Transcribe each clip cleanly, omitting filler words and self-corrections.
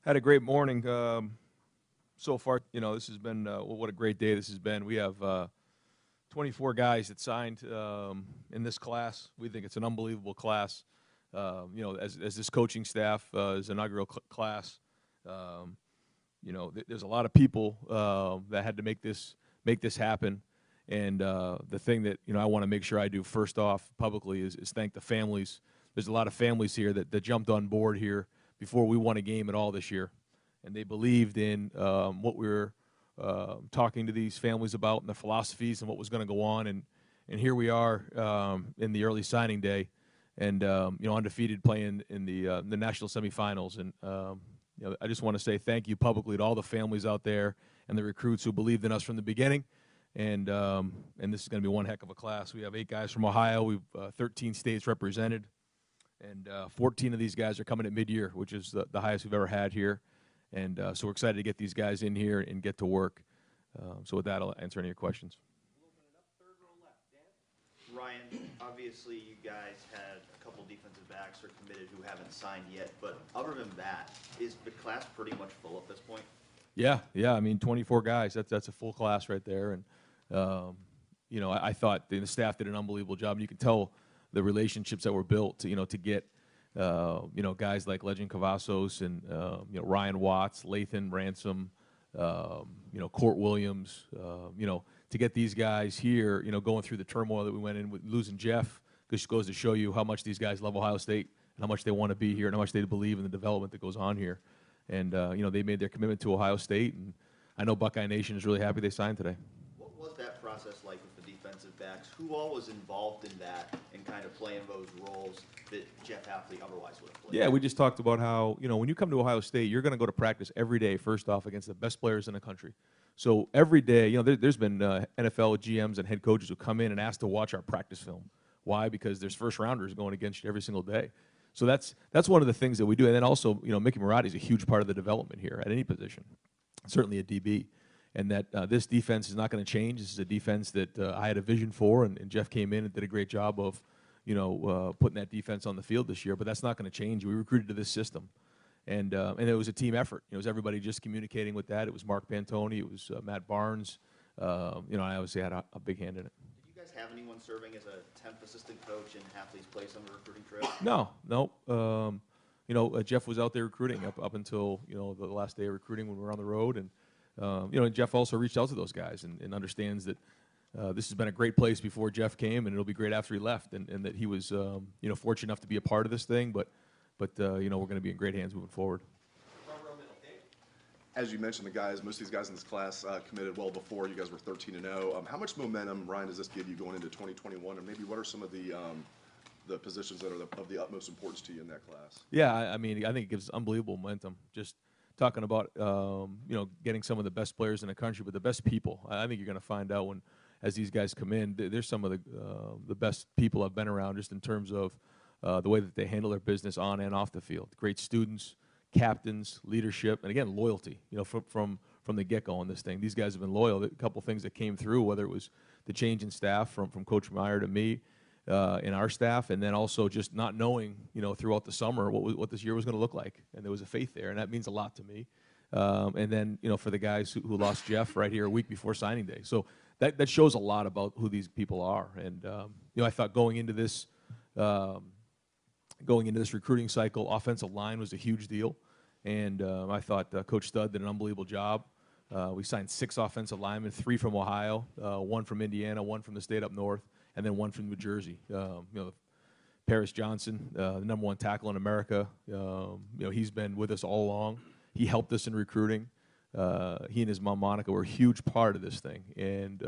Had a great morning. So far, this has been what a great day this has been. We have 24 guys that signed in this class. We think it's an unbelievable class. As this coaching staff is inaugural class, there's a lot of people that had to make this happen. And the thing that I want to make sure I do first off publicly is thank the families. There's a lot of families here that jumped on board here before we won a game at all this year, and they believed in what we were talking to these families about and the philosophies and what was going to go on. And here we are in the early signing day, and undefeated, playing in the national semifinals. And I just want to say thank you publicly to all the families out there and the recruits who believed in us from the beginning. And this is going to be one heck of a class. We have 8 guys from Ohio. We've 13 states represented. And 14 of these guys are coming at mid-year, which is the highest we've ever had here. And so we're excited to get these guys in here and get to work. So with that, I'll answer any of your questions. Ryan, obviously you guys had a couple defensive backs who are committed who haven't signed yet. But other than that, is the class pretty much full at this point? Yeah. I mean, 24 guys. That's a full class right there. And I thought the staff did an unbelievable job. And you can tell the relationships that were built to get guys like Legend Cavazos and Ryan Watts, Lathan Ransom, Court Williams, to get these guys here, going through the turmoil that we went in with losing Jeff, just goes to show you how much these guys love Ohio State and how much they want to be here and how much they believe in the development that goes on here. And they made their commitment to Ohio State, and I know Buckeye Nation is really happy they signed today. What was that process like with the defensive backs? Who all was involved in that and kind of playing those roles that Jeff Hafley otherwise would have played? Yeah, we just talked about how, when you come to Ohio State, you're going to go to practice every day, first off, against the best players in the country. So every day, there's been NFL GMs and head coaches who come in and ask to watch our practice film. Why? Because there's first-rounders going against you every single day. So that's one of the things that we do. And then also, Mickey Marotti is a huge part of the development here at any position, certainly a DB. And that this defense is not going to change. This is a defense that I had a vision for, and Jeff came in and did a great job of, putting that defense on the field this year. But that's not going to change. We recruited to this system, and it was a team effort. It was everybody just communicating with that. It was Mark Pantoni. It was Matt Barnes. I obviously had a big hand in it. Did you guys have anyone serving as a 10th assistant coach in Hafley's place on the recruiting trail? No. Jeff was out there recruiting up until the last day of recruiting when we were on the road, and and Jeff also reached out to those guys and understands that this has been a great place before Jeff came, and it'll be great after he left, and that he was fortunate enough to be a part of this thing, but we're going to be in great hands moving forward. As you mentioned, most of these guys in this class committed well before. You guys were 13-0. How much momentum, Ryan, does this give you going into 2021, and maybe what are some of the positions that are of the utmost importance to you in that class? Yeah, I think it gives unbelievable momentum. Just talking about getting some of the best players in the country, but the best people. I think you're going to find out as these guys come in, there's some of the best people I've been around, just in terms of the way that they handle their business on and off the field. Great students, captains, leadership, and again, loyalty. From the get-go on this thing, these guys have been loyal. A couple things that came through, whether it was the change in staff from Coach Meyer to me, in our staff, and then also just not knowing, throughout the summer what this year was going to look like, and there was a faith there, and that means a lot to me. And then, for the guys who lost Jeff right here a week before signing day, so that shows a lot about who these people are. And I thought going into this recruiting cycle, offensive line was a huge deal, and I thought Coach Stud did an unbelievable job. We signed 6 offensive linemen, 3 from Ohio, 1 from Indiana, 1 from the state up north, and then 1 from New Jersey. Paris Johnson, the #1 tackle in America. He's been with us all along. He helped us in recruiting. He and his mom Monica were a huge part of this thing, and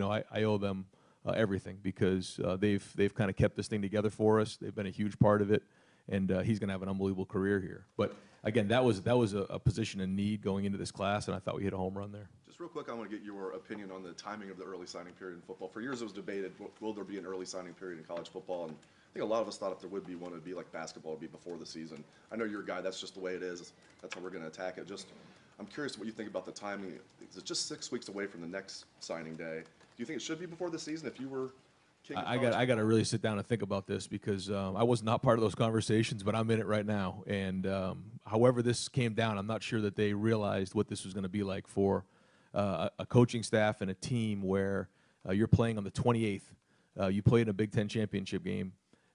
I owe them everything, because they've kind of kept this thing together for us. They've been a huge part of it, and he's going to have an unbelievable career here. But again, that was a position in need going into this class, and I thought we hit a home run there. Just real quick, I want to get your opinion on the timing of the early signing period in football. For years it was debated, will there be an early signing period in college football? And I think a lot of us thought if there would be one, it would be like basketball, it would be before the season. I know you're a guy, that's just the way it is. That's how we're going to attack it. I'm curious what you think about the timing. It's just 6 weeks away from the next signing day. Do you think it should be before the season if you were king of college I got to really sit down and think about this, because I was not part of those conversations, but I'm in it right now. And however this came down, I'm not sure that they realized what this was going to be like for a coaching staff and a team where you're playing on the 28th. You played in a Big Ten championship game.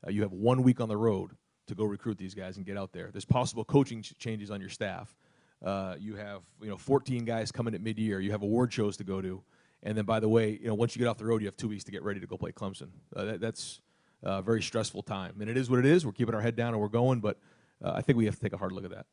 You have 1 week on the road to go recruit these guys and get out there. There's possible coaching changes on your staff. You have 14 guys coming at mid-year. You have award shows to go to, and then by the way, once you get off the road, you have 2 weeks to get ready to go play Clemson. That's a very stressful time, and it is what it is. We're keeping our head down and we're going, but I think we have to take a hard look at that.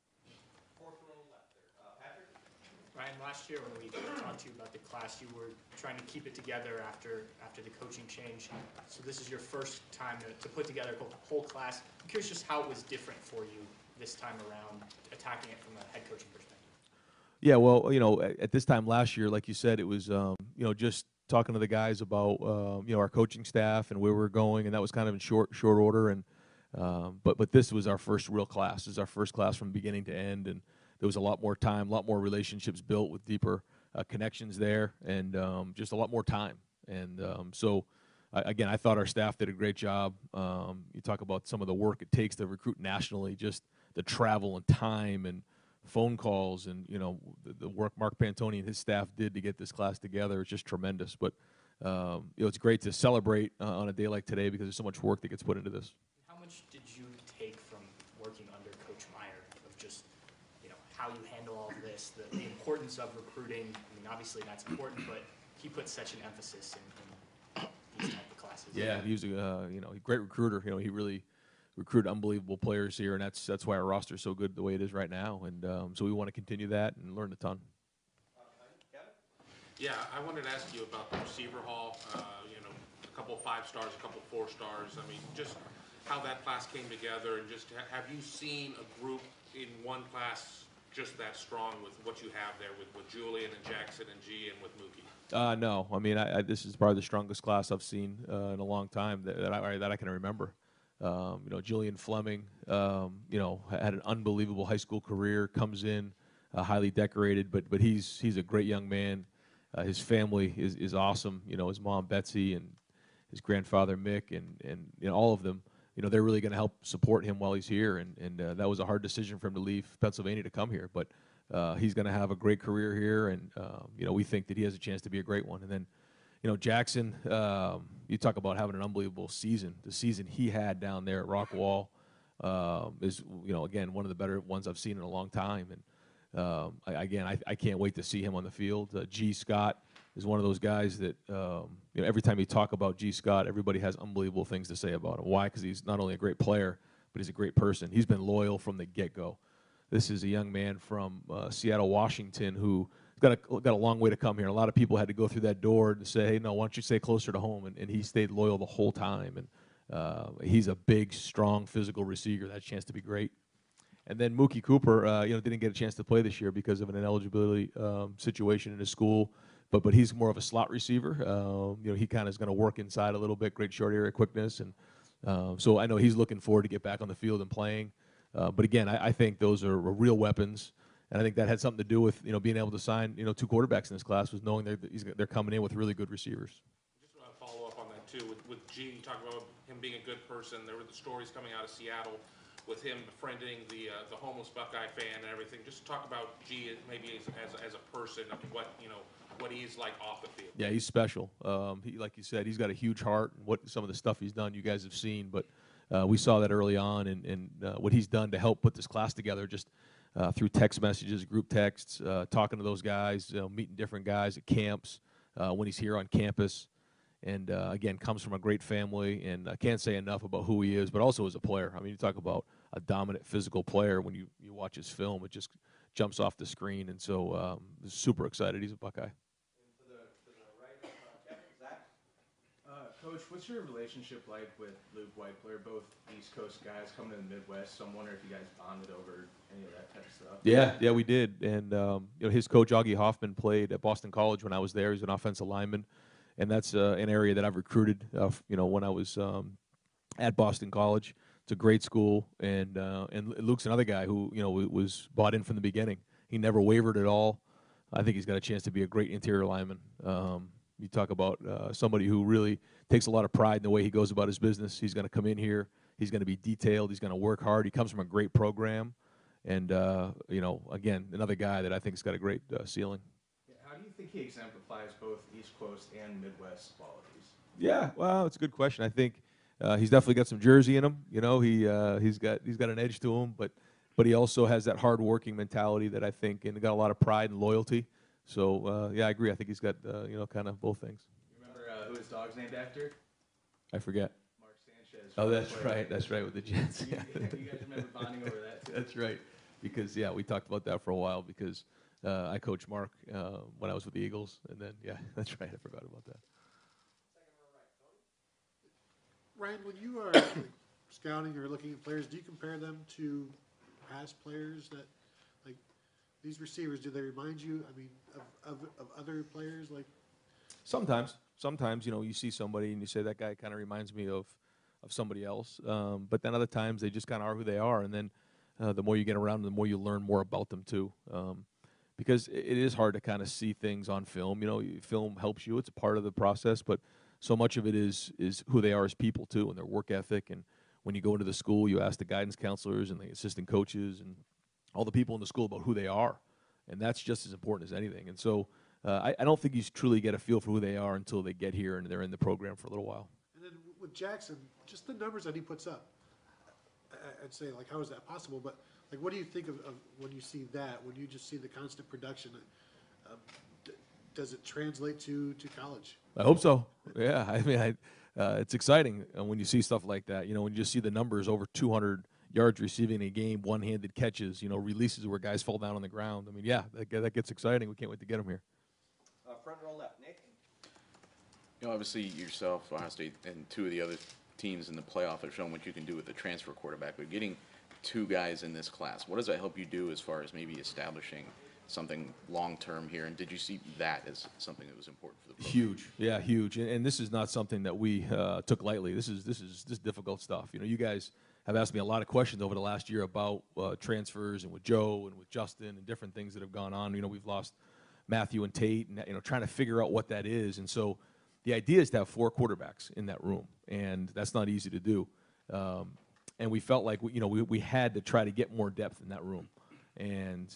Ryan, last year when we talked to you about the class, you were trying to keep it together after the coaching change. So this is your first time to put together a whole class. I'm curious just how it was different for you this time around, attacking it from a head coaching perspective. Yeah, well, at this time last year, like you said, it was just talking to the guys about our coaching staff and where we're going, and that was kind of in short order. And but this was our first real class. This is our first class from beginning to end, and there was a lot more time, a lot more relationships built with deeper connections there, and just a lot more time. And so, again, I thought our staff did a great job. You talk about some of the work it takes to recruit nationally, just the travel and time and phone calls, and the work Mark Pantoni and his staff did to get this class together is just tremendous. But it's great to celebrate on a day like today because there's so much work that gets put into this. How much did you take from working under Coach Meyer of just how you handle all of this, the importance of recruiting? I mean, obviously that's important, but he put such an emphasis in these type of classes. Yeah, he was a great recruiter. He really recruited unbelievable players here, and that's why our roster is so good the way it is right now. And so we want to continue that and learn a ton. Yeah, I wanted to ask you about the receiver hall. A couple 5 stars, a couple 4 stars. I mean, just how that class came together, and just have you seen a group in one class just that strong with what you have there with Julian and Jackson and G and with Mookie? No, I mean this is probably the strongest class I've seen in a long time that I can remember. Jillian Fleming, had an unbelievable high school career. Comes in highly decorated, but he's a great young man. His family is awesome. His mom Betsy and his grandfather Mick and all of them. They're really going to help support him while he's here. And that was a hard decision for him to leave Pennsylvania to come here, but he's going to have a great career here, and we think that he has a chance to be a great one. And then, Jackson, you talk about having an unbelievable season. The season he had down there at Rockwall is, again, one of the better ones I've seen in a long time. And I can't wait to see him on the field. G. Scott is one of those guys that, every time you talk about G. Scott, everybody has unbelievable things to say about him. Why? Because he's not only a great player, but he's a great person. He's been loyal from the get-go. This is a young man from Seattle, Washington, who got a long way to come here. A lot of people had to go through that door to say, hey, no, why don't you stay closer to home? And he stayed loyal the whole time. And he's a big, strong, physical receiver. That chance to be great. And then Mookie Cooper, didn't get a chance to play this year because of an ineligibility situation in his school. But he's more of a slot receiver. He kind of is going to work inside a little bit, great short area quickness. And so I know he's looking forward to get back on the field and playing. But again, I think those are real weapons. And I think that had something to do with being able to sign 2 quarterbacks in this class, was knowing they're coming in with really good receivers. Just want to follow up on that too. With G, you talk about him being a good person. There were the stories coming out of Seattle with him befriending the homeless Buckeye fan and everything. Just talk about G maybe as a person, of what he's like off the field. Yeah, he's special. He, like you said, he's got a huge heart. And some of the stuff he's done, you guys have seen. But we saw that early on, and what he's done to help put this class together, just through text messages, group texts, talking to those guys, meeting different guys at camps, when he's here on campus. And, again, comes from a great family, and I can't say enough about who he is, but also as a player. I mean, you talk about a dominant physical player. When you watch his film, it just jumps off the screen, and so super excited. He's a Buckeye. Coach, what's your relationship like with Luke Whiteplayer, both East Coast guys coming to the Midwest? So I'm wondering if you guys bonded over any of that type of stuff. Yeah, we did. And his coach, Augie Hoffman, played at Boston College when I was there. He's an offensive lineman, and that's an area that I've recruited, when I was at Boston College. It's a great school, and Luke's another guy who, was bought in from the beginning. He never wavered at all. I think he's got a chance to be a great interior lineman. You talk about somebody who really takes a lot of pride in the way he goes about his business. He's going to come in here. He's going to be detailed. He's going to work hard. He comes from a great program, And again, another guy that I think has got a great ceiling. Yeah, how do you think he exemplifies both East Coast and Midwest qualities? Yeah, well, it's a good question. I think he's definitely got some Jersey in him. He's got an edge to him, but he also has that hard-working mentality that I think, and got a lot of pride and loyalty. So yeah, I agree. I think he's got kind of both things. You remember who his dog's named after? I forget. Mark Sanchez. Oh, that's right. That's right, with the Jets. You guys remember bonding over that too? That's right. Because we talked about that for a while because I coached Mark when I was with the Eagles, and then that's right. I forgot about that. Ryan, when you are scouting or looking at players, do you compare them to past players that, like, these receivers, do they remind you, I mean, of other players? Like, Sometimes, you see somebody and you say that guy kind of reminds me of somebody else. But then other times they just kind of are who they are, and then the more you get around, the more you learn more about them too. Because it is hard to kind of see things on film. Film helps you; it's a part of the process, but so much of it is who they are as people too, and their work ethic. And when you go into the school, you ask the guidance counselors and the assistant coaches and all the people in the school about who they are, and that's just as important as anything. And so I don't think you truly get a feel for who they are until they get here and they're in the program for a little while. and then with Jackson, just the numbers that he puts up, I'd say, like, how is that possible? But, like, what do you think of when you see that, when you just see the constant production? Does it translate to college? I hope so. Yeah, I mean, it's exciting when you see stuff like that. When you just see the numbers, over 200 yards receiving a game, one-handed catches, releases where guys fall down on the ground. I mean, yeah, that gets exciting. We can't wait to get him here. Front row left, Nick. Obviously yourself, Ohio State, and two of the other teams in the playoff have shown what you can do with the transfer quarterback. But getting two guys in this class, what does that help you do as far as maybe establishing something long-term here? And did you see that as something that was important for the program? Huge, yeah, huge. And this is not something that we took lightly. This is difficult stuff. You guys have asked me a lot of questions over the last year about transfers and with Joe and with Justin and different things that have gone on. We've lost Matthew and Tate, and trying to figure out what that is. And so the idea is to have 4 quarterbacks in that room, and that's not easy to do. And we felt like we had to try to get more depth in that room. And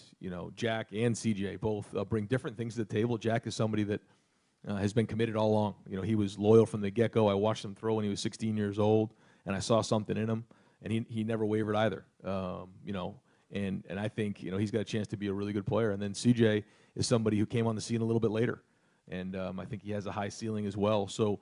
Jack and CJ both bring different things to the table. Jack is somebody that has been committed all along. He was loyal from the get-go. I watched him throw when he was 16 years old, and I saw something in him, and he never wavered either. And I think he's got a chance to be a really good player. And then CJ is somebody who came on the scene a little bit later, and I think he has a high ceiling as well. So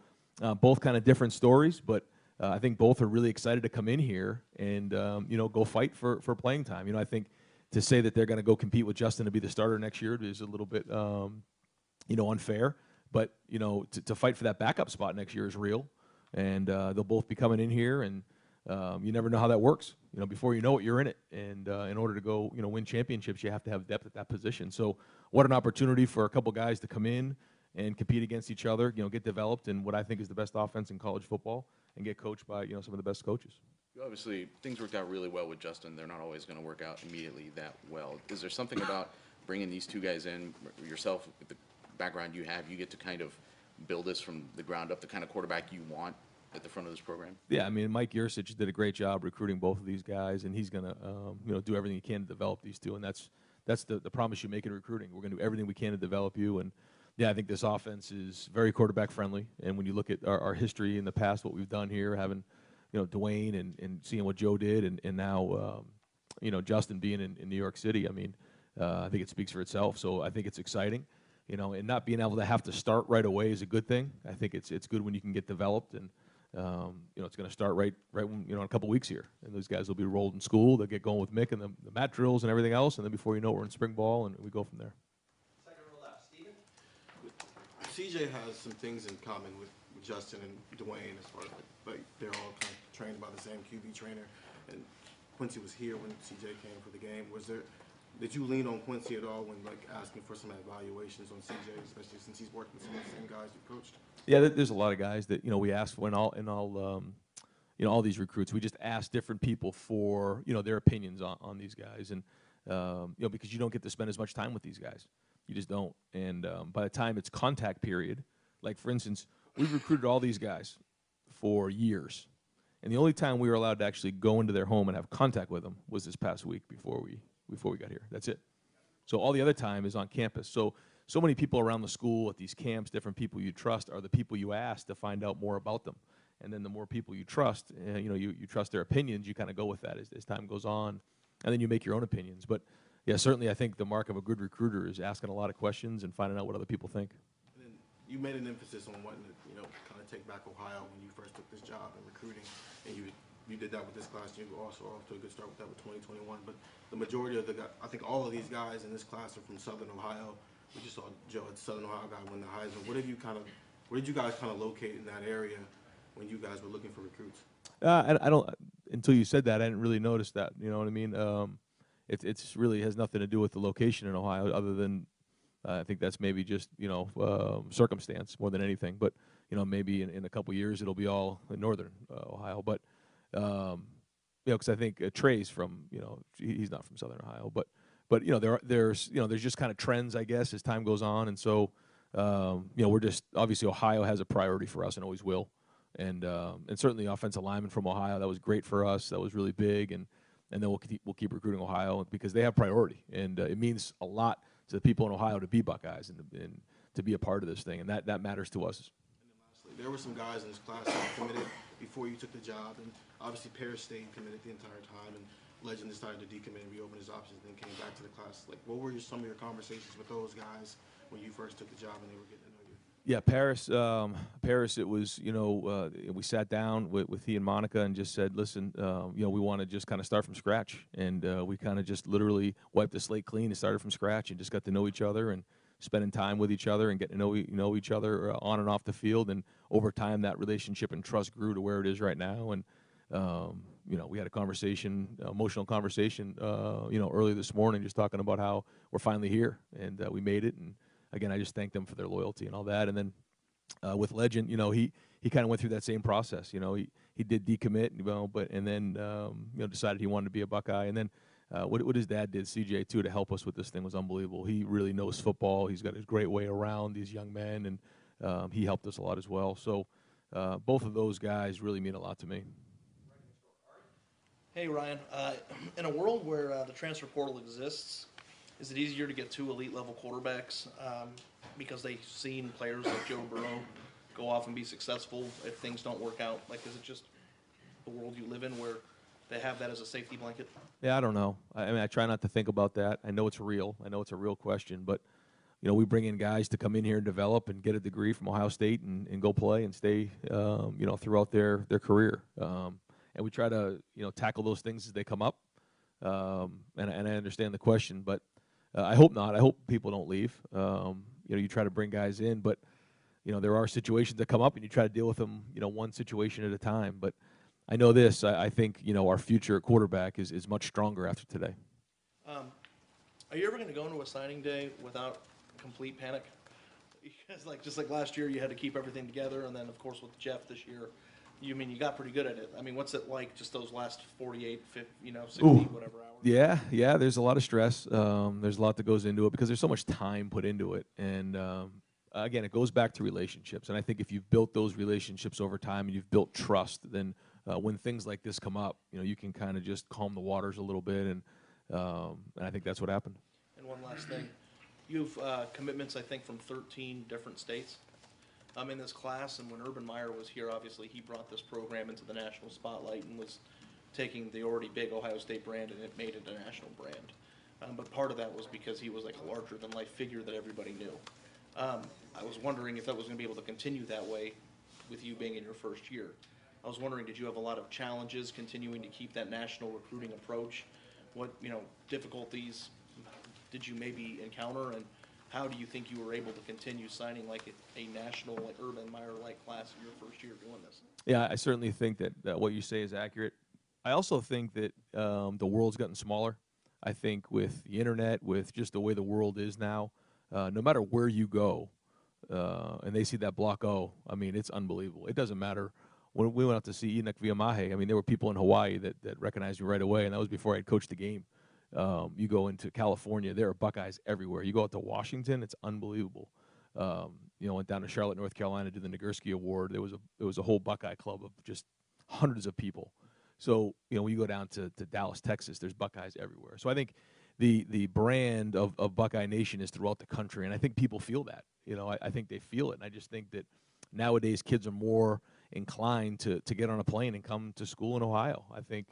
both kind of different stories, but I think both are really excited to come in here and go fight for playing time. I think to say that they're going to go compete with Justin to be the starter next year is a little bit unfair. But to fight for that backup spot next year is real, and they'll both be coming in here, and you never know how that works. Before you know it, you're in it. And in order to go, win championships, you have to have depth at that position. So what an opportunity for a couple guys to come in and compete against each other, get developed in what I think is the best offense in college football and get coached by, some of the best coaches. Obviously, things worked out really well with Justin. They're not always going to work out immediately that well. Is there something about bringing these two guys in, yourself, with the background you have, you get to kind of build this from the ground up, the kind of quarterback you want at the front of this program? Yeah, I mean, Mike Yursich did a great job recruiting both of these guys, and he's going to do everything he can to develop these two, and that's the promise you make in recruiting. We're going to do everything we can to develop you, and yeah, I think this offense is very quarterback friendly, and when you look at our history in the past, what we've done here, having Dwayne and seeing what Joe did, and now Justin being in New York City, I mean, I think it speaks for itself. So I think it's exciting, and not being able to have to start right away is a good thing. I think it's good when you can get developed, and it's going to start right when, in a couple weeks here, and those guys will be rolled in school. They'll get going with Mick and the mat drills and everything else, and then before you know it, we're in spring ball, and we go from there. Second row left, Steven. CJ has some things in common with Justin and Dwayne as far as like they're all kind of trained by the same QB trainer. And Quincy was here when CJ came for the game. Did you lean on Quincy at all when asking for some evaluations on CJ, especially since he's worked with some of the same guys you coached? Yeah, there's a lot of guys that we asked for in all these recruits. We just ask different people for their opinions on these guys, and because you don't get to spend as much time with these guys, you just don't. And by the time it's contact period, like for instance, we've recruited all these guys for years, and the only time we were allowed to actually go into their home and have contact with them was this past week before we before we got here. That's it. So all the other time is on campus. So many people around the school at these camps, different people you trust, are the people you ask to find out more about them. And then the more people you trust, you trust their opinions, you kind of go with that as time goes on. And then you make your own opinions. But, yeah, certainly I think the mark of a good recruiter is asking a lot of questions and finding out what other people think. And then you made an emphasis on wanting to, kind of take back Ohio when you first took this job in recruiting, and you did that with this class. You were also off to a good start with that with 2021. But the majority of I think all of these guys in this class are from Southern Ohio. We just saw Joe, a Southern Ohio guy, win the Heisman. Where did you guys kind of locate in that area when you guys were looking for recruits? I don't. Until you said that, I didn't really notice that. You know what I mean? It's really has nothing to do with the location in Ohio, other than I think that's maybe just circumstance more than anything. But maybe in a couple years it'll be all in northern Ohio. But because I think Trey's from he's not from Southern Ohio, but there's just kind of trends, I guess, as time goes on, and so we're just obviously Ohio has a priority for us and always will. And certainly offensive linemen from Ohio, that was great for us. That was really big, and then we'll keep recruiting Ohio because they have priority, and it means a lot to the people in Ohio to be Buckeyes and to be a part of this thing, and that matters to us. And then lastly, there were some guys in this class that committed before you took the job, and obviously Paris stayed committed the entire time, and Legend decided to decommit and reopen his options, and then came back to the class. Like, what were some of your conversations with those guys when you first took the job and they were getting to know you? Yeah, Paris. It was we sat down with he and Monica and just said, listen, we want to just kind of start from scratch, and we kind of just literally wiped the slate clean and started from scratch and just got to know each other and spending time with each other and getting to know each other on and off the field, and over time that relationship and trust grew to where it is right now. And we had a conversation, emotional conversation, early this morning, just talking about how we're finally here and we made it. And again, I just thank them for their loyalty and all that. And then with Legend, he kind of went through that same process. He did decommit, and then decided he wanted to be a Buckeye. And then what his dad did, CJ, too, to help us with this thing was unbelievable. He really knows football. He's got his great way around these young men, and he helped us a lot as well. So both of those guys really mean a lot to me. Hey, Ryan. In a world where the transfer portal exists, is it easier to get two elite-level quarterbacks because they've seen players like Joe Burrow go off and be successful if things don't work out? Like, is it just the world you live in where they have that as a safety blanket? Yeah, I don't know. I mean, I try not to think about that. I know it's real. I know it's a real question. But, we bring in guys to come in here and develop and get a degree from Ohio State and go play and stay, throughout their career. And we try to, tackle those things as they come up. And I understand the question, but I hope not. I hope people don't leave. You try to bring guys in, but, there are situations that come up, and you try to deal with them, one situation at a time. But I know this. I think, our future quarterback is much stronger after today. Are you ever going to go into a signing day without complete panic? Because, just like last year, you had to keep everything together, and then, of course, with Jeff this year, you got pretty good at it. I mean, what's it like just those last 48, 50, 60, whatever hours? Yeah, there's a lot of stress. There's a lot that goes into it because there's so much time put into it. And, again, it goes back to relationships. And I think if you've built those relationships over time and you've built trust, then when things like this come up, you can kind of just calm the waters a little bit. And I think that's what happened. And one last thing. You have commitments, I think, from 13 different states. In this class, and when Urban Meyer was here, obviously he brought this program into the national spotlight and was taking the already big Ohio State brand and it made it a national brand. But part of that was because he was like a larger-than-life figure that everybody knew. I was wondering if that was going to be able to continue that way with you being in your first year. I was wondering, did you have a lot of challenges continuing to keep that national recruiting approach? What difficulties did you maybe encounter, and how do you think you were able to continue signing like a national, like Urban Meyer-like class in your first year doing this? Yeah, I certainly think that what you say is accurate. I also think that the world's gotten smaller. I think with the internet, with just the way the world is now, no matter where you go, and they see that block O, I mean, it's unbelievable. It doesn't matter. When we went out to see Enoch Viamahe, I mean, there were people in Hawaii that recognized me right away, and that was before I had coached the game. You go into California, there are Buckeyes everywhere. You go out to Washington, it's unbelievable. Went down to Charlotte, North Carolina, to the Nagurski Award. There was a whole Buckeye club of just hundreds of people. So, when you go down to Dallas, Texas, there's Buckeyes everywhere. So I think the brand of Buckeye Nation is throughout the country, and I think people feel that. You know, I think they feel it, and I just think that nowadays kids are more inclined to get on a plane and come to school in Ohio. I think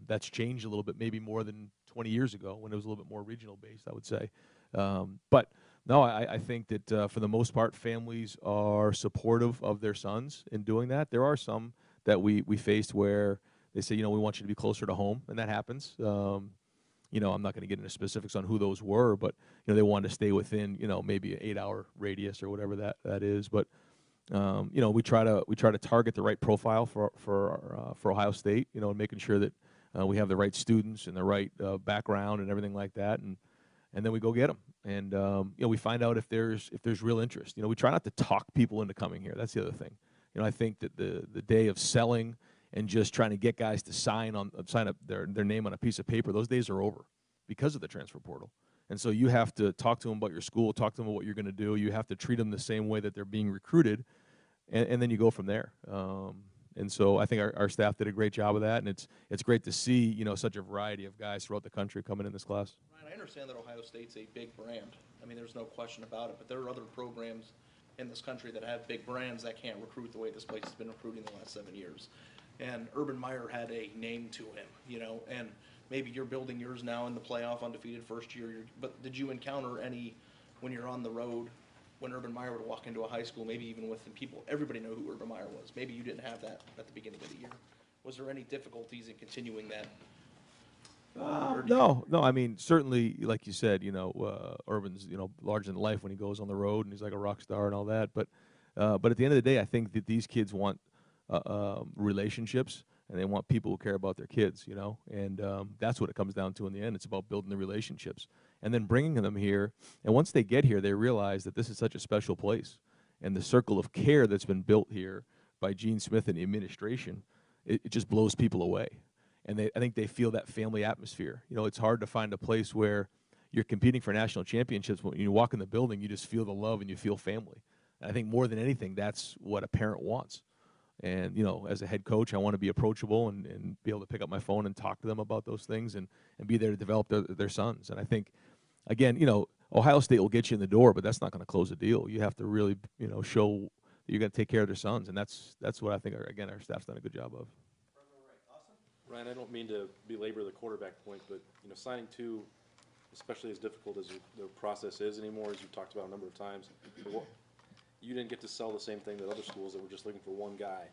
that's changed a little bit, maybe more than 20 years ago when it was a little bit more regional based, I would say. But no, I think that for the most part, families are supportive of their sons in doing that. There are some that we faced where they say, you know, we want you to be closer to home, and that happens. You know, I'm not going to get into specifics on who those were, but you know, they wanted to stay within, you know, maybe an 8-hour radius or whatever that is. But you know, we try to target the right profile for Ohio State. You know, and making sure that we have the right students and the right background and everything like that, and then we go get them. And you know, we find out if there's real interest. You know, we try not to talk people into coming here. That's the other thing. You know, I think that the day of selling and just trying to get guys to sign up their name on a piece of paper, those days are over because of the transfer portal. And so you have to talk to them about your school, talk to them about what you're going to do. You have to treat them the same way that they're being recruited, and then you go from there. And so I think our staff did a great job of that, and it's great to see, you know, such a variety of guys throughout the country coming in this class. Ryan, I understand that Ohio State's a big brand. I mean, there's no question about it, but there are other programs in this country that have big brands that can't recruit the way this place has been recruiting the last 7 years. And Urban Meyer had a name to him, you know, and maybe you're building yours now in the playoff, undefeated first year. But did you encounter any, when you're on the road, when Urban Meyer would walk into a high school, maybe even with the people, everybody knew who Urban Meyer was. Maybe you didn't have that at the beginning of the year. Was there any difficulties in continuing that? No. I mean, certainly, like you said, you know, Urban's, you know, larger than life when he goes on the road, and he's like a rock star and all that. But at the end of the day, I think that these kids want relationships, and they want people who care about their kids, you know, and that's what it comes down to in the end. It's about building the relationships and then bringing them here. And once they get here, they realize that this is such a special place, and the circle of care that's been built here by Gene Smith and the administration, it just blows people away. And I think they feel that family atmosphere. You know, it's hard to find a place where you're competing for national championships. When you walk in the building, you just feel the love and you feel family. And I think more than anything, that's what a parent wants. And, you know, as a head coach, I want to be approachable and be able to pick up my phone and talk to them about those things and be there to develop their sons. And I think, again, you know, Ohio State will get you in the door, but that's not going to close a deal. You have to really, you know, show that you're going to take care of their sons. And that's what I think, our staff's done a good job of. Ryan, I don't mean to belabor the quarterback point, but, you know, signing two, especially as difficult as the process is anymore, as you've talked about a number of times, you didn't get to sell the same thing that other schools that were just looking for one guy.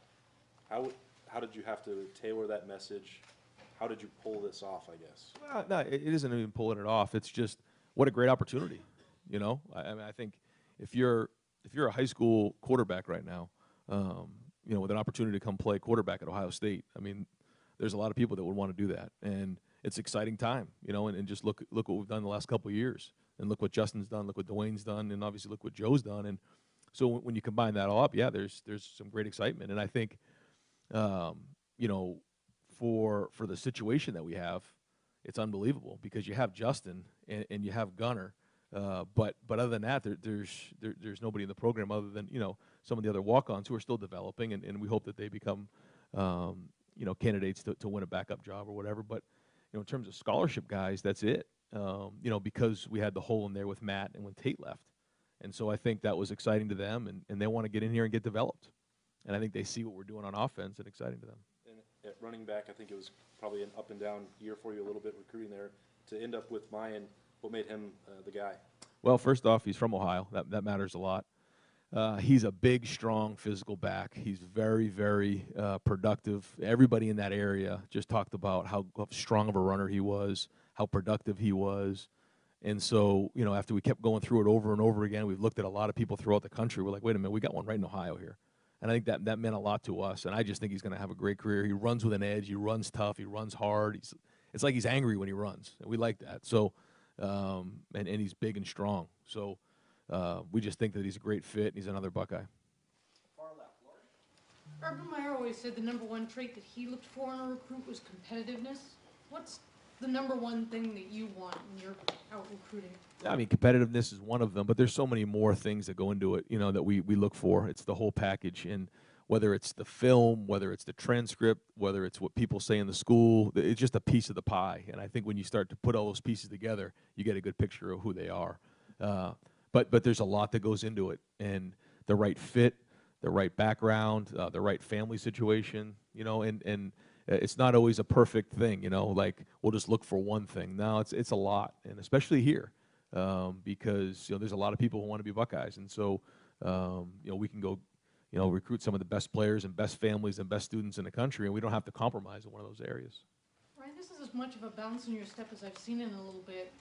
How did you have to tailor that message? How did you pull this off, I guess? Well, no, it isn't even pulling it off. It's just what a great opportunity, you know? I mean, I think if you're a high school quarterback right now, you know, with an opportunity to come play quarterback at Ohio State, I mean, there's a lot of people that would want to do that. And it's an exciting time, you know, and just look what we've done the last couple of years. And look what Justin's done, look what Dwayne's done, and obviously look what Joe's done. And so when you combine that all up, yeah, there's some great excitement. And I think, you know, for the situation that we have, it's unbelievable because you have Justin and you have Gunner. But other than that, there's nobody in the program other than, you know, some of the other walk-ons who are still developing, and we hope that they become you know, candidates to win a backup job or whatever. But, you know, in terms of scholarship guys, that's it. You know, because we had the hole in there with Matt and when Tate left. And so I think that was exciting to them, and they want to get in here and get developed. And I think they see what we're doing on offense and exciting to them. And at running back, I think it was probably an up and down year for you a little bit recruiting there. To end up with Mayan, what made him the guy? Well, first off, he's from Ohio. That matters a lot. He's a big, strong, physical back. He's very, very productive. Everybody in that area just talked about how strong of a runner he was, how productive he was. And so, you know, after we kept going through it over and over again, we've looked at a lot of people throughout the country. We're like, wait a minute, we got one right in Ohio here. And I think that meant a lot to us. And I just think he's going to have a great career. He runs with an edge. He runs tough. He runs hard. It's like he's angry when he runs. And we like that. So, and he's big and strong. So we just think that he's a great fit, and he's another Buckeye. Urban Meyer always said the number one trait that he looked for in a recruit was competitiveness. What's the number one thing that you want when you're out recruiting? I mean, competitiveness is one of them, but there's so many more things that go into it, you know, that we look for. It's the whole package. And whether it's the film, whether it's the transcript, whether it's what people say in the school, it's just a piece of the pie. And I think when you start to put all those pieces together, you get a good picture of who they are. But there's a lot that goes into it, and the right fit, the right background, the right family situation, and it's not always a perfect thing, like we'll just look for one thing. No, it's a lot, and especially here, because there's a lot of people who want to be Buckeyes, and so we can go recruit some of the best players and best families and best students in the country, and we don't have to compromise in one of those areas. Ryan, this is as much of a bounce in your step as I've seen in a little bit.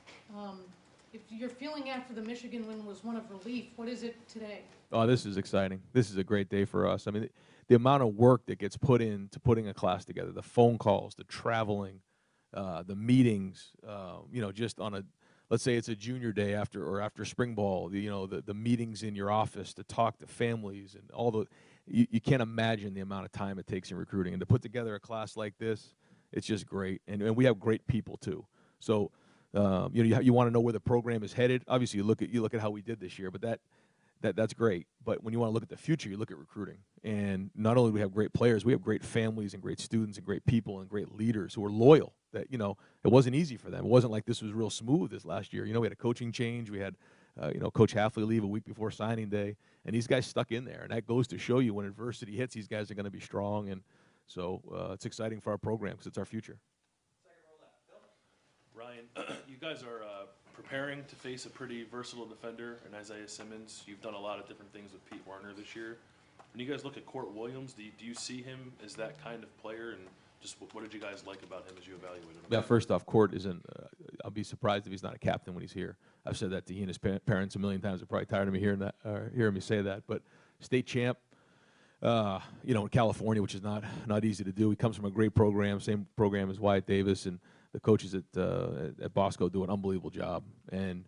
If your feeling after the Michigan win was one of relief, what is it today? Oh, this is exciting. This is a great day for us. I mean, the amount of work that gets put into putting a class together, the phone calls, the traveling, the meetings, just on let's say it's a junior day after spring ball, the meetings in your office to talk to families and all you can't imagine the amount of time it takes in recruiting. And to put together a class like this, it's just great. And we have great people too. So, you want to know where the program is headed. Obviously, you look at how we did this year, but that's great. But when you want to look at the future, you look at recruiting. And not only do we have great players, we have great families and great students and great people and great leaders who are loyal. That it wasn't easy for them. It wasn't like this was real smooth this last year. We had a coaching change. We had Coach Halfley leave a week before signing day, and these guys stuck in there. And that goes to show you when adversity hits, these guys are going to be strong. And so it's exciting for our program because it's our future. Ryan, you guys are preparing to face a pretty versatile defender in Isaiah Simmons. You've done a lot of different things with Pete Werner this year. When you guys look at Court Williams, do you see him as that kind of player? And just what did you guys like about him as you evaluated him? Yeah, first off, Court isn't I'll be surprised if he's not a captain when he's here. I've said that to he and his parents a million times. They're probably tired of me hearing me say that. But state champ, in California, which is not easy to do. He comes from a great program, same program as Wyatt Davis, and the coaches at Bosco do an unbelievable job. And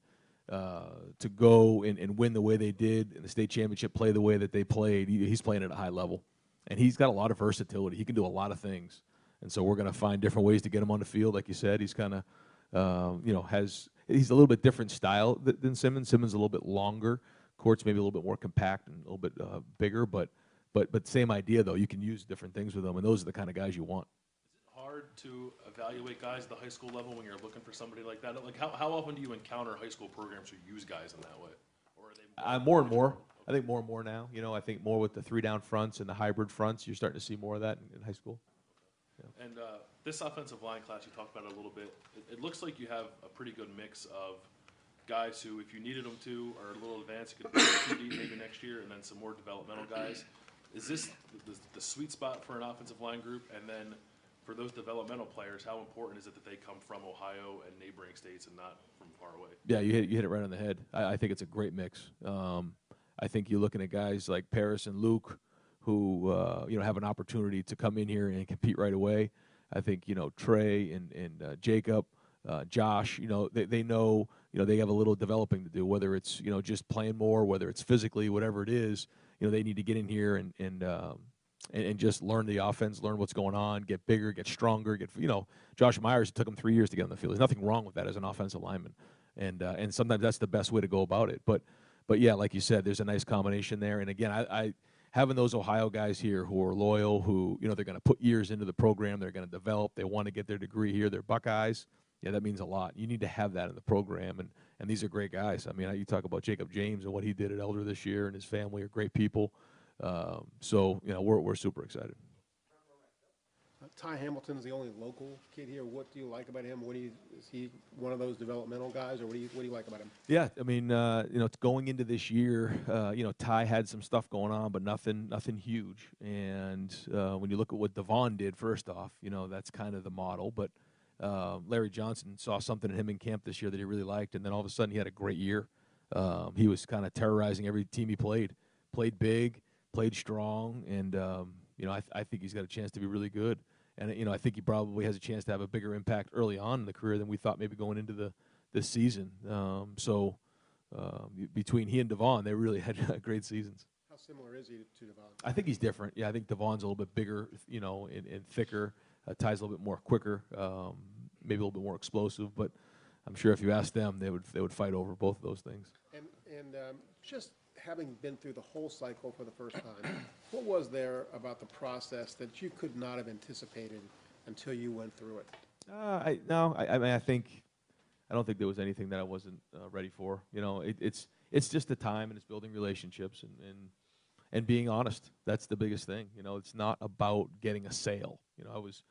to go and win the way they did in the state championship, play the way that they played, he's playing at a high level. And he's got a lot of versatility. He can do a lot of things. And so we're going to find different ways to get him on the field. Like you said, he's kind of, he's a little bit different style than Simmons. Simmons is a little bit longer. Court's maybe a little bit more compact and a little bit bigger. But same idea, though. You can use different things with them, and those are the kind of guys you want. Is it hard to evaluate guys at the high school level when you're looking for somebody like that? Like, how often do you encounter high school programs who use guys in that way? Or are they more and more. I think more and more now. I think more with the 3-down fronts and the hybrid fronts, you're starting to see more of that in high school. Yeah. And this offensive line class, you talked about it a little bit. It looks like you have a pretty good mix of guys who, if you needed them to, are a little advanced. You could put 2 deep maybe next year, and then some more developmental guys. Is this the sweet spot for an offensive line group? And then for those developmental players, how important is it that they come from Ohio and neighboring states and not from far away? Yeah, you hit it right on the head. I think it's a great mix. I think you're looking at guys like Paris and Luke who have an opportunity to come in here and compete right away. I think Trey and Jacob, Josh, they know they have a little developing to do. Whether it's just playing more, whether it's physically, whatever it is, they need to get in here and just learn the offense, learn what's going on, get bigger, get stronger. Josh Myers, it took him 3 years to get on the field. There's nothing wrong with that as an offensive lineman, and sometimes that's the best way to go about it. But yeah, like you said, there's a nice combination there. And again, I having those Ohio guys here who are loyal, who they're going to put years into the program, they're going to develop, they want to get their degree here, they're Buckeyes. Yeah, that means a lot. You need to have that in the program, and these are great guys. I mean, you talk about Jacob James and what he did at Elder this year, and his family are great people. So we're super excited. Ty Hamilton is the only local kid here. What do you like about him? Is he one of those developmental guys, or what do you like about him? Yeah, I mean, going into this year, Ty had some stuff going on, but nothing huge. And when you look at what Devon did, first off, that's kind of the model. But Larry Johnson saw something in him in camp this year that he really liked, and then all of a sudden he had a great year. He was kind of terrorizing every team he played big, played strong, and I think he's got a chance to be really good. And I think he probably has a chance to have a bigger impact early on in the career than we thought maybe going into this season. Between he and Devon, they really had great seasons. How similar is he to Devon? I think he's different. Yeah, I think Devon's a little bit bigger, and thicker. Ty's a little bit more quicker, maybe a little bit more explosive. But I'm sure if you asked them, they would fight over both of those things. And just having been through the whole cycle for the first time, what was there about the process that you could not have anticipated until you went through it? No, I mean, I don't think there was anything that I wasn't ready for. You know, it's just the time, and it's building relationships and being honest. That's the biggest thing. You know, it's not about getting a sale. You know, I was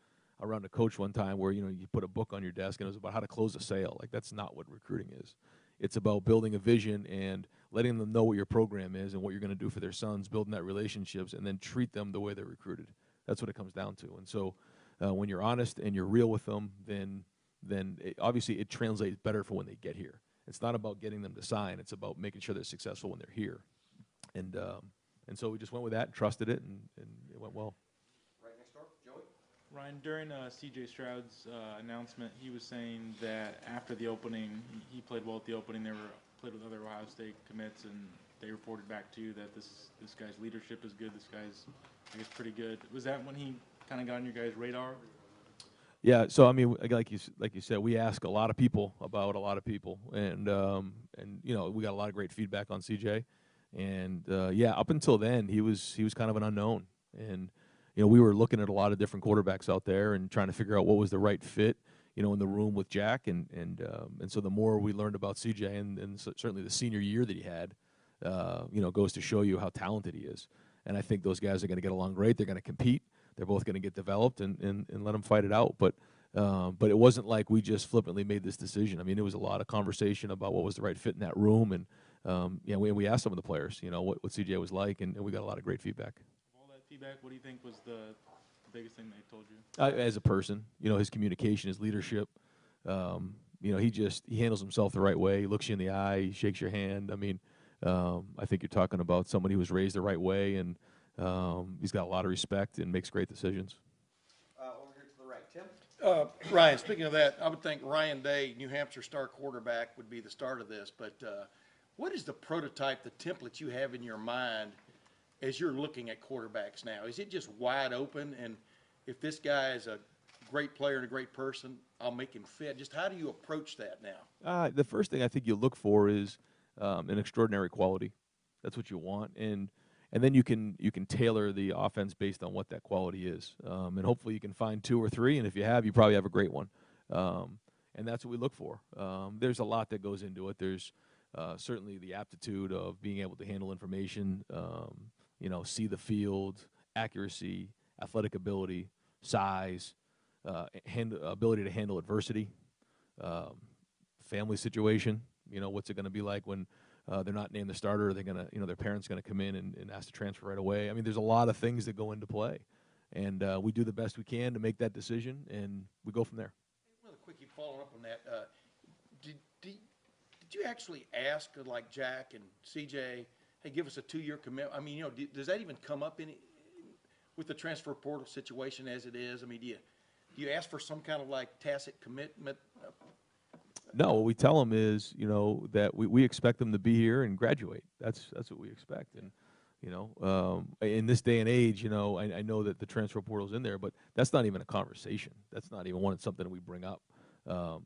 around a coach one time where, you know, you put a book on your desk and it was about how to close a sale. Like, that's not what recruiting is. It's about building a vision and letting them know what your program is and what you're going to do for their sons, building that relationships, and then treat them the way they're recruited. That's what it comes down to. And so when you're honest and you're real with them, then obviously it translates better for when they get here. It's not about getting them to sign. It's about making sure they're successful when they're here. And so we just went with that and trusted it, and it went well. Right next door, Joey. Ryan, during C.J. Stroud's announcement, he was saying that after the opening, he played well at the opening. They played with other Ohio State commits, and they reported back to you that this guy's leadership is good. This guy's, I guess, pretty good. Was that when he kind of got on your guys' radar? Yeah. So I mean, like you said, we ask a lot of people about a lot of people, and you know, we got a lot of great feedback on CJ, and yeah, up until then, he was kind of an unknown, and you know, we were looking at a lot of different quarterbacks out there and trying to figure out what was the right fit, you know, in the room with Jack, and so the more we learned about CJ, and certainly the senior year that he had, you know, goes to show you how talented he is, and I think those guys are going to get along great. They're going to compete. They're both going to get developed and let them fight it out. But it wasn't like we just flippantly made this decision. I mean, it was a lot of conversation about what was the right fit in that room, and yeah, we asked some of the players, you know, what CJ was like, and we got a lot of great feedback. Of all that feedback, what do you think was the biggest thing they told you? As a person, you know, his communication, his leadership. You know, he handles himself the right way. He looks you in the eye. He shakes your hand. I mean, I think you're talking about somebody who was raised the right way, and he's got a lot of respect and makes great decisions. Over here to the right, Tim. Ryan, speaking of that, I would think Ryan Day, New Hampshire star quarterback, would be the start of this. But what is the prototype, the template you have in your mind as you're looking at quarterbacks now? Is it just wide open? And if this guy is a great player and a great person, I'll make him fit. Just how do you approach that now? The first thing I think you look for is an extraordinary quality. That's what you want, and then you can tailor the offense based on what that quality is, and hopefully you can find two or three. And if you have, you probably have a great one, and that's what we look for. There's a lot that goes into it. There's certainly the aptitude of being able to handle information, you know, see the field, accuracy, athletic ability, size, ability to handle adversity, family situation. You know, what's it going to be like when they're not named the starter? Are they going to, you know, their parents going to come in and ask to transfer right away? I mean, there's a lot of things that go into play, and we do the best we can to make that decision, and we go from there. Really quick, following up on that, did you actually ask, like Jack and CJ, hey, give us a 2-year commitment? I mean, you know, does that even come up with the transfer portal situation as it is? I mean, do you ask for some kind of like tacit commitment? No, what we tell them is, you know, that we expect them to be here and graduate. That's what we expect. And, you know, in this day and age, you know, I know that the transfer portal's in there, but that's not even a conversation. That's not even something we bring up.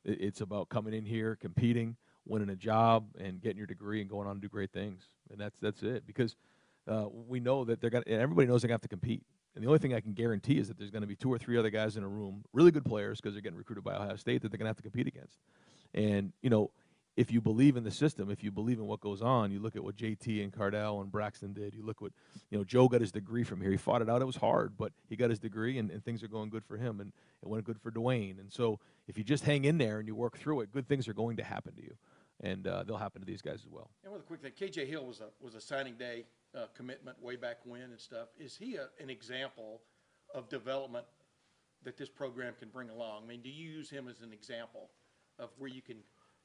It's about coming in here, competing, winning a job, and getting your degree and going on to do great things. And that's it. Because we know that everybody knows they're going to have to compete. And the only thing I can guarantee is that there's going to be 2 or 3 other guys in a room, really good players, because they're getting recruited by Ohio State, that they're going to have to compete against. And, you know, if you believe in the system, if you believe in what goes on, you look at what JT and Cardell and Braxton did. You look what, you know, Joe got his degree from here. He fought it out. It was hard, but he got his degree, and things are going good for him, and it went good for Dwayne. And so if you just hang in there and you work through it, good things are going to happen to you, and they'll happen to these guys as well. And with a quick thing, KJ Hill was a signing day commitment way back when and stuff. Is he an example of development that this program can bring along? I mean, do you use him as an example of where you can?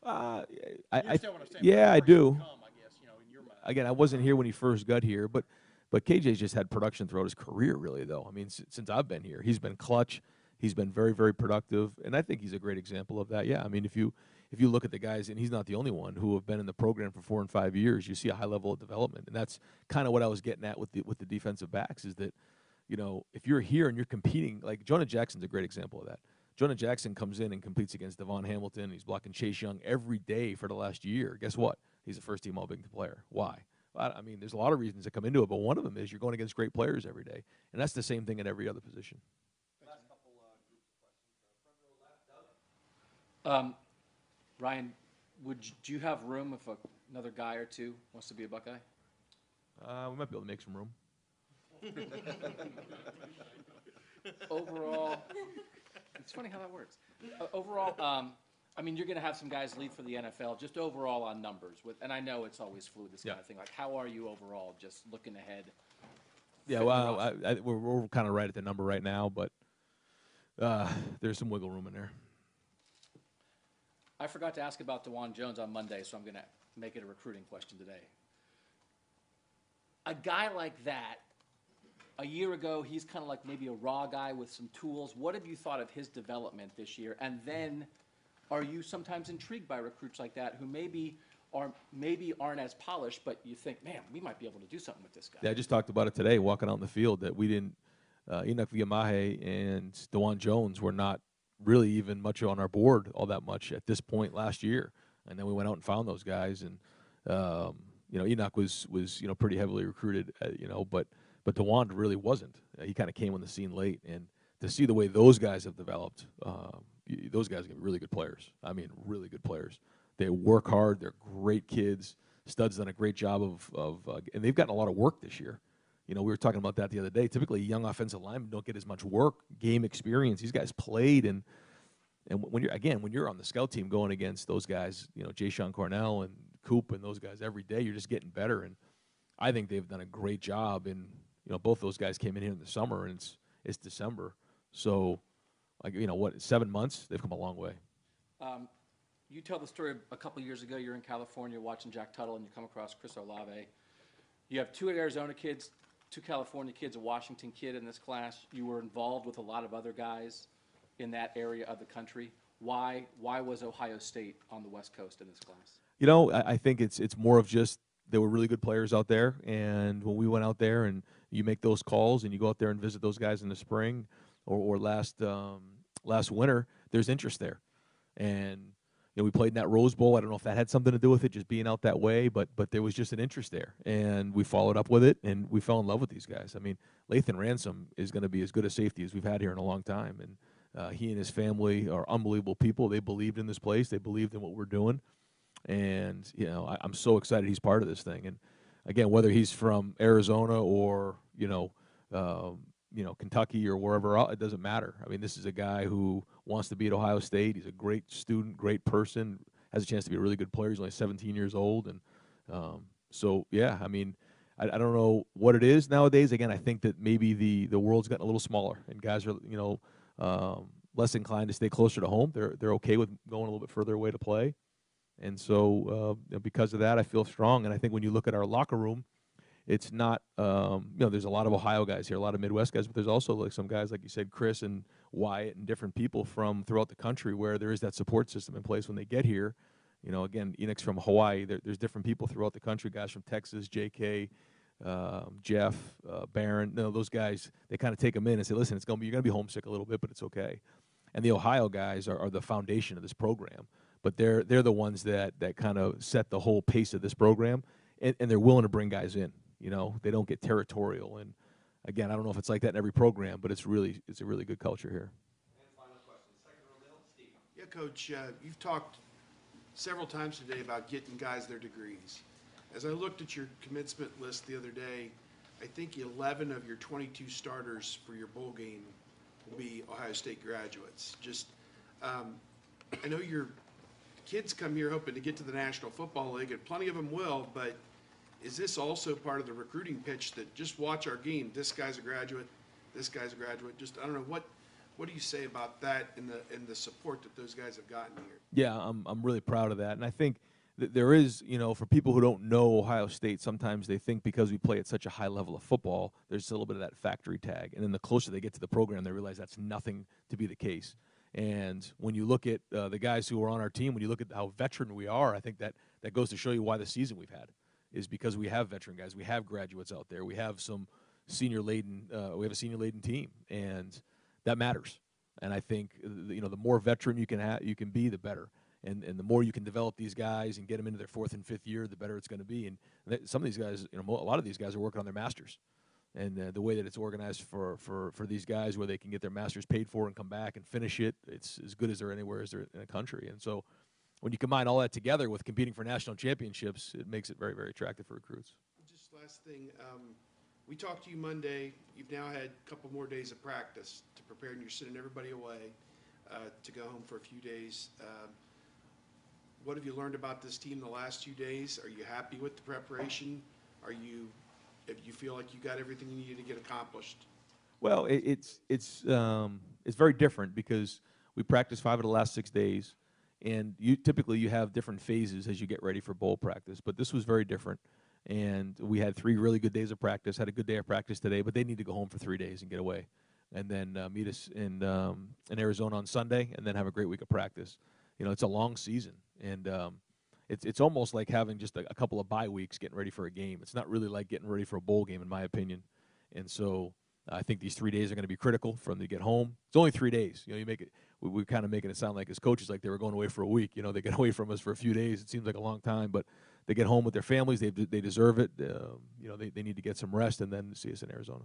I do. Come, I guess, you know, in your mind. Again, I wasn't here when he first got here, but KJ's just had production throughout his career, really, though. I mean, since I've been here, he's been clutch. He's been very, very productive, and I think he's a great example of that. Yeah, I mean, if you look at the guys, and he's not the only one who have been in the program for 4 and 5 years, you see a high level of development, and that's kind of what I was getting at with the defensive backs is that, you know, if you're here and you're competing, like Jonah Jackson's a great example of that. Jonah Jackson comes in and competes against Devon Hamilton. He's blocking Chase Young every day for the last year. Guess what? He's a first-team All-Big player. Why? I mean, there's a lot of reasons that come into it, but one of them is you're going against great players every day, and that's the same thing at every other position. Ryan, do you have room if another guy or two wants to be a Buckeye? We might be able to make some room. Overall, it's funny how that works. Overall, I mean, you're going to have some guys leave for the NFL. Just overall on numbers, and I know it's always fluid, this kind of thing. Like, how are you overall, just looking ahead? Yeah, well, we're kind of right at the number right now, but there's some wiggle room in there. I forgot to ask about DeJuan Jones on Monday, so I'm going to make it a recruiting question today. A guy like that, a year ago, he's kind of like maybe a raw guy with some tools. What have you thought of his development this year? And then, are you sometimes intrigued by recruits like that who maybe aren't as polished, but you think, man, we might be able to do something with this guy? Yeah, I just talked about it today, walking out in the field, that we didn't. Enoch Viamahe and DeJuan Jones were not really even much on our board all that much at this point last year, and then we went out and found those guys, and Enoch was pretty heavily recruited, but DeJuan really wasn't. He kind of came on the scene late, and to see the way those guys have developed, those guys are really good players. I mean, really good players. They work hard. They're great kids. Stud's done a great job and they've gotten a lot of work this year. We were talking about that the other day. Typically, young offensive linemen don't get as much work, game experience. These guys played, and when you're on the scout team going against those guys, Jay Sean Cornell and Coop and those guys every day, you're just getting better. And I think they've done a great job. And both those guys came in here in the summer, and it's December, so 7 months? They've come a long way. You tell the story a couple years ago. You're in California watching Jack Tuttle, and you come across Chris Olave. You have 2 Arizona kids, 2 California kids, a Washington kid in this class. You were involved with a lot of other guys in that area of the country. Why was Ohio State on the West Coast in this class? I think it's more of just there were really good players out there, and when we went out there and you make those calls and you go out there and visit those guys in the spring or last winter, there's interest there. And we played in that Rose Bowl. I don't know if that had something to do with it, just being out that way, but there was just an interest there, and we followed up with it, and we fell in love with these guys. I mean, Lathan Ransom is going to be as good a safety as we've had here in a long time, and he and his family are unbelievable people. They believed in this place. They believed in what we're doing, and I'm so excited he's part of this thing. And again, whether he's from Arizona or Kentucky or wherever else, it doesn't matter. I mean, this is a guy who wants to be at Ohio State. He's a great student, great person, has a chance to be a really good player. He's only 17 years old. And so, yeah, I mean, I don't know what it is nowadays. Again, I think that maybe the world's gotten a little smaller, and guys are, less inclined to stay closer to home. They're okay with going a little bit further away to play. And so because of that, I feel strong. And I think when you look at our locker room, it's not, there's a lot of Ohio guys here, a lot of Midwest guys, but there's also like some guys, like you said, Chris and Wyatt and different people from throughout the country where there is that support system in place when they get here. Again, Enoch's from Hawaii. There's different people throughout the country, guys from Texas, JK, Jeff, Barron. Those guys, they kind of take them in and say, listen, you're going to be homesick a little bit, but it's okay. And the Ohio guys are the foundation of this program. But they're the ones that kind of set the whole pace of this program, and they're willing to bring guys in. They don't get territorial. And again, I don't know if it's like that in every program, but it's a really good culture here. And final question, second row middle, Steve. Yeah, Coach, you've talked several times today about getting guys their degrees. As I looked at your commencement list the other day, I think 11 of your 22 starters for your bowl game will be Ohio State graduates. I know your kids come here hoping to get to the National Football League, and plenty of them will, but is this also part of the recruiting pitch that just watch our game? This guy's a graduate, this guy's a graduate. Just, I don't know, what do you say about that and the support that those guys have gotten here? Yeah, I'm really proud of that. And I think that there is, for people who don't know Ohio State, sometimes they think because we play at such a high level of football, there's a little bit of that factory tag. And then the closer they get to the program, they realize that's nothing to be the case. And when you look at the guys who are on our team, when you look at how veteran we are, I think that goes to show you why the season we've had is because we have veteran guys. We have graduates out there. We have some senior-laden we have a senior-laden team, and that matters. And I think the more veteran you can be, the better. And the more you can develop these guys and get them into their 4th and 5th year, the better it's going to be. And some of these guys, a lot of these guys are working on their masters. And the way that it's organized for these guys, where they can get their masters paid for and come back and finish it, it's as good as there anywhere is there in the country. And so when you combine all that together with competing for national championships, it makes it very, very attractive for recruits. Just last thing, we talked to you Monday. You've now had a couple more days of practice to prepare, and you're sending everybody away to go home for a few days. What have you learned about this team the last 2 days? Are you happy with the preparation? Do you feel like you got everything you needed to get accomplished? Well, it's very different because we practiced 5 of the last 6 days, and typically you have different phases as you get ready for bowl practice. But this was very different, and we had 3 really good days of practice. Had a good day of practice today, but they need to go home for 3 days and get away, and then meet us in Arizona on Sunday, and then have a great week of practice. It's a long season, and it's almost like having just a couple of bye weeks getting ready for a game. It's not really like getting ready for a bowl game, in my opinion. And so I think these 3 days are going to be critical for them to get home. It's only 3 days. You make it. We're kind of making it sound like as coaches like they were going away for a week. They get away from us for a few days. It seems like a long time, but they get home with their families. They deserve it. They need to get some rest and then see us in Arizona.